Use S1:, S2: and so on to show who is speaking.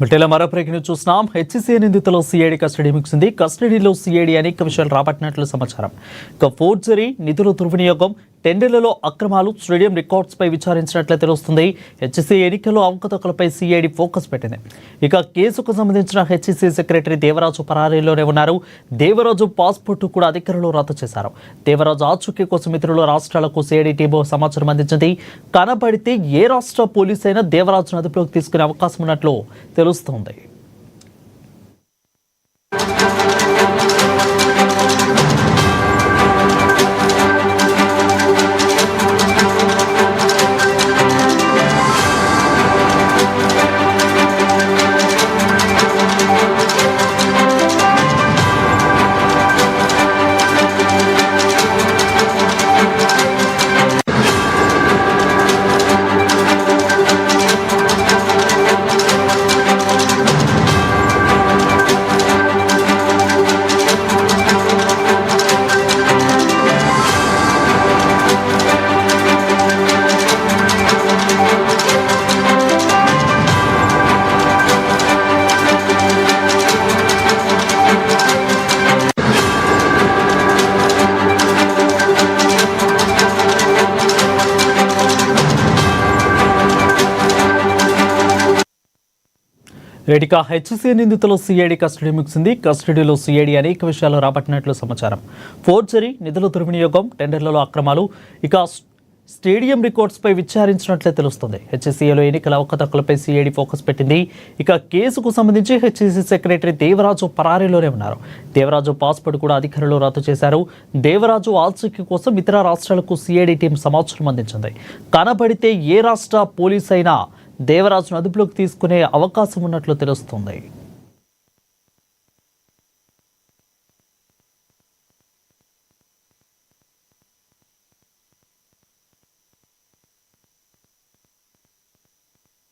S1: బట్టల మరో బ్రేకింగ్ చూస్తున్నాం. హెచ్సీసీ నిందితులు సిఐడి కస్టడీ ముగిసింది. కస్టడీలో సిఐడి అనేక విషయాలు రాబట్టినట్లు సమాచారం. ఇక ఫోర్జరీ, నిధుల దుర్వినియోగం, టెండర్లలో అక్రమాలు, స్టేడియం రికార్డ్స్ పై విచారించినట్లే తెలుస్తుంది. హెచ్సీసీ ఎన్నికల్లో అవకతవకలపై సిఐడి ఫోకస్ పెట్టింది. ఇక కేసుకు సంబంధించిన హెచ్సీసీ సెక్రటరీ దేవరాజు పరారీలోనే ఉన్నారు. దేవరాజు పాస్పోర్టు కూడా అధికారులు రద్దు చేశారు. దేవరాజు ఆచూకీ కోసం ఇతరుల రాష్ట్రాలకు సిఐడి టీమ్ సమాచారం అందించింది. కనబడితే ఏ రాష్ట్ర పోలీస్ అయినా దేవరాజును అదుపులోకి తీసుకునే అవకాశం ఉన్నట్లు తెలుస్తోంది. హెచ్సీసీ నిందితులు సిఐడి కస్టడీ ముగిసింది. కస్టడీలో సిఐడి అనేక విషయాలు రాబట్టినట్లు సమాచారం. ఫోర్జరీ, నిధుల దుర్వినియోగం, టెండర్లలో అక్రమాలు, ఇక స్టేడియం రికార్డ్స్ పై విచారించినట్లే తెలుస్తుంది. హెచ్సీసీలో ఎన్నికల అవకతవకలపై సిఐడి ఫోకస్ పెట్టింది. ఇక కేసుకు సంబంధించి హెచ్సీసీ సెక్రటరీ దేవరాజు పరారీలోనే ఉన్నారు. దేవరాజు పాస్పోర్ట్ కూడా అధికారులు రద్దు చేశారు. దేవరాజు ఆచూకీ కోసం ఇతర రాష్ట్రాలకు సిఐడి టీం సమాచారం అందించింది. కనబడితే ఏ రాష్ట్ర పోలీస్ అయినా దేవరాజును అదుపులోకి తీసుకునే అవకాశం ఉన్నట్లు తెలుస్తుంది.